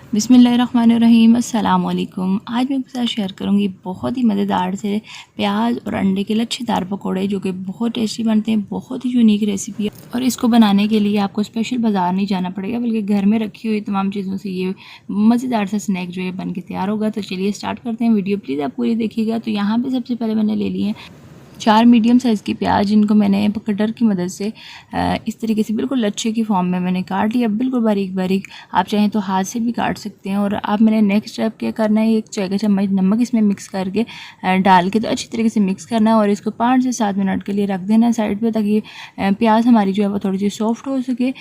बिस्मिल्लाहिर्रहमानिर्रहीम अस्सलाम वालेकुम। आज मैं आपके साथ शेयर करूंगी बहुत ही मज़ेदार से प्याज और अंडे के लच्छेदार पकोड़े जो कि बहुत टेस्टी बनते हैं। बहुत ही यूनिक रेसिपी है और इसको बनाने के लिए आपको स्पेशल बाज़ार नहीं जाना पड़ेगा, बल्कि घर में रखी हुई तमाम चीज़ों से ये मज़ेदार सा स्नैक जो है बन के तैयार होगा। तो चलिए स्टार्ट करते हैं। वीडियो प्लीज़ आप पूरी देखिएगा। तो यहाँ पर सबसे पहले मैंने ले लिए 4 मीडियम साइज़ की प्याज, जिनको मैंने कटर की मदद से इस तरीके से बिल्कुल लच्छे की फॉर्म में मैंने काट लिया, बिल्कुल बारीक बारीक। आप चाहें तो हाथ से भी काट सकते हैं। और अब मैंने नेक्स्ट स्टेप क्या करना है, 1 चाय का चम्मच नमक इसमें मिक्स करके डाल के तो अच्छी तरीके से मिक्स करना है और इसको 5 से 7 मिनट के लिए रख देना है साइड पर, ताकि प्याज हमारी जो है वो थोड़ी सी सॉफ्ट हो सके।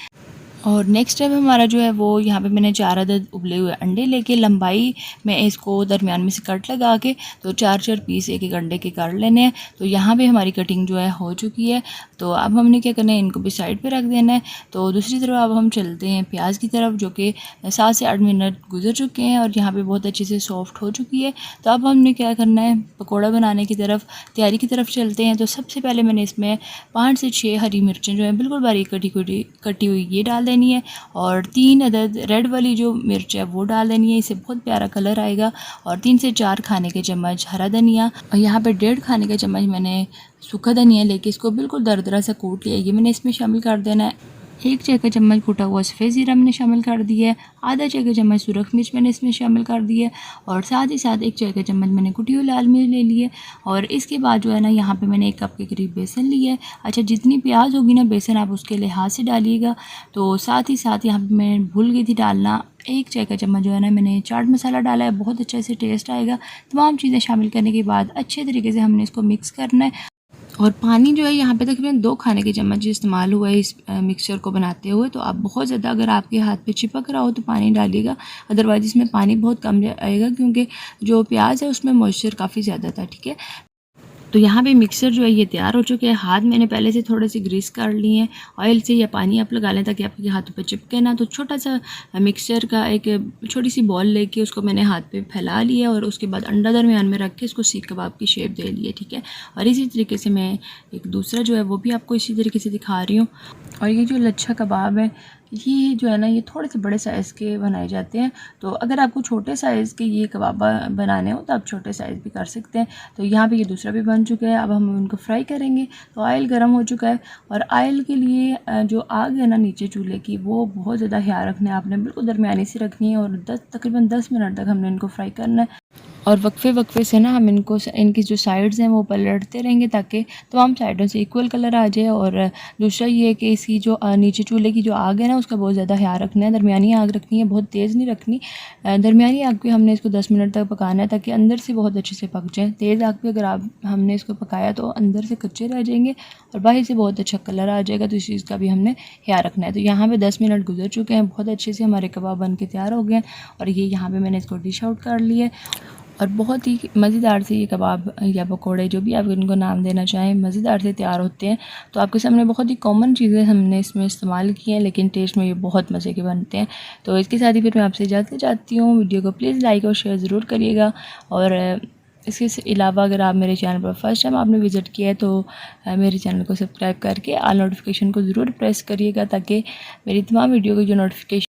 और नेक्स्ट स्टेप हमारा जो है वो यहाँ पे मैंने 4 अदद उबले हुए अंडे लेके लंबाई में इसको दरमियान में से कट लगा के तो 4-4 पीस एक एक अंडे के कर लेने हैं। तो यहाँ पे हमारी कटिंग जो है हो चुकी है। तो अब हमने क्या करना है, इनको भी साइड पे रख देना है। तो दूसरी तरफ अब हम चलते हैं प्याज की तरफ, जो कि 7 से 8 मिनट गुजर चुके हैं और यहाँ पर बहुत अच्छे से सॉफ्ट हो चुकी है। तो अब हमने क्या करना है, पकौड़ा बनाने की तरफ तैयारी की तरफ चलते हैं। तो सबसे पहले मैंने इसमें 5 से 6 हरी मिर्चें जो है बिल्कुल बारीक कटी हुई ये डाल देनी है और 3 अदद रेड वाली जो मिर्च है वो डाल देनी है। इससे बहुत प्यारा कलर आएगा। और 3 से 4 खाने के चम्मच हरा धनिया और यहाँ पे 1.5 खाने के चम्मच मैंने सूखा धनिया लेके इसको बिल्कुल दरदरा सा कूट लिया, ये मैंने इसमें शामिल कर देना है। 1 चाय का चम्मच कूटा हुआ सफ़ेद ज़ीरा मैंने शामिल कर दिया है। आधा चाय का चम्मच सुरख मिर्च मैंने इसमें शामिल कर दिया है और साथ ही साथ 1 चाय का चम्मच मैंने कुटी हुई लाल मिर्च ले ली है। और इसके बाद जो है ना, यहाँ पे मैंने 1 कप के करीब बेसन लिया है। अच्छा, जितनी प्याज होगी ना बेसन आप उसके लिहाज से डालिएगा। तो साथ ही साथ यहाँ पे मैं भूल गई थी डालना, 1 चाय का चम्मच जो है ना मैंने चाट मसाला डाला है, बहुत अच्छे से टेस्ट आएगा। तमाम चीज़ें शामिल करने के बाद अच्छे तरीके से हमने इसको मिक्स करना है। और पानी जो है यहाँ पे तकरीबन 2 खाने के चम्मच इस्तेमाल हुआ है इस मिक्सचर को बनाते हुए। तो आप बहुत ज़्यादा अगर आपके हाथ पे चिपक रहा हो तो पानी डालिएगा, अदरवाइज़ इसमें पानी बहुत कम आएगा, क्योंकि जो प्याज है उसमें मॉइस्चर काफ़ी ज़्यादा था। ठीक है, तो यहाँ पे मिक्सर जो है ये तैयार हो चुके हैं। हाथ मैंने पहले से थोड़े से ग्रीस कर लिए हैं ऑयल से, या पानी आप लगा लें ताकि आपके हाथों पे चिपके ना। तो छोटा सा मिक्सचर का एक छोटी सी बॉल लेके उसको मैंने हाथ पे फैला लिया और उसके बाद अंडा दरमियान में रख के इसको सीख कबाब की शेप दे ली है। ठीक है, और इसी तरीके से मैं एक दूसरा जो है वो भी आपको इसी तरीके से दिखा रही हूँ। और ये जो लच्छा कबाब है ये जो है ना, ये थोड़े से बड़े साइज़ के बनाए जाते हैं। तो अगर आपको छोटे साइज़ के ये कबाब बनाने हो तो आप छोटे साइज़ भी कर सकते हैं। तो यहाँ पे ये दूसरा भी बन चुका है। अब हम उनको फ्राई करेंगे। तो ऑयल गर्म हो चुका है और ऑयल के लिए जो आग है ना नीचे चूल्हे की, वो बहुत ज़्यादा ख्याल रखना है आपने, बिल्कुल दरमियानी सी रखनी है। और तकरीबन 10 मिनट तक हमने इनको फ्राई करना है। और वक्फे से ना हम इनकी जो साइड्स हैं वो पलटते रहेंगे ताकि तमाम साइडों से इक्वल कलर आ जाए। और दूसरा ये है कि इसकी जो नीचे चूल्हे की जो आग है ना उसका बहुत ज़्यादा ख्याल रखना है, दरमियानी आग रखनी है, बहुत तेज़ नहीं रखनी। दरमियानी आग पे हमने इसको 10 मिनट तक पकाना है ताकि अंदर से बहुत अच्छे से पक जाए। तेज़ आग पे अगर हमने इसको पकाया तो अंदर से कच्चे रह जाएंगे और बाहर से बहुत अच्छा कलर आ जाएगा। तो इस चीज़ का भी हमने ख्याल रखना है। तो यहाँ पर 10 मिनट गुजर चुके हैं, बहुत अच्छे से हमारे कबाब बन के तैयार हो गए हैं। और ये यहाँ पर मैंने इसको डिश आउट कर लिया है। और बहुत ही मज़ेदार से ये कबाब या पकोड़े, जो भी आप इनको नाम देना चाहें, मज़ेदार से तैयार होते हैं। तो आपके सामने बहुत ही कॉमन चीज़ें हमने इसमें इस्तेमाल की हैं, लेकिन टेस्ट में ये बहुत मज़े के बनते हैं। तो इसके साथ ही फिर मैं आपसे इजाज़त चाहती हूँ। वीडियो को प्लीज़ लाइक और शेयर ज़रूर करिएगा। और इसके अलावा अगर आप मेरे चैनल पर फर्स्ट टाइम आपने विज़िट किया है तो मेरे चैनल को सब्सक्राइब करके ऑल नोटिफिकेशन को ज़रूर प्रेस करिएगा, ताकि मेरी तमाम वीडियो की जो नोटिफिकेशन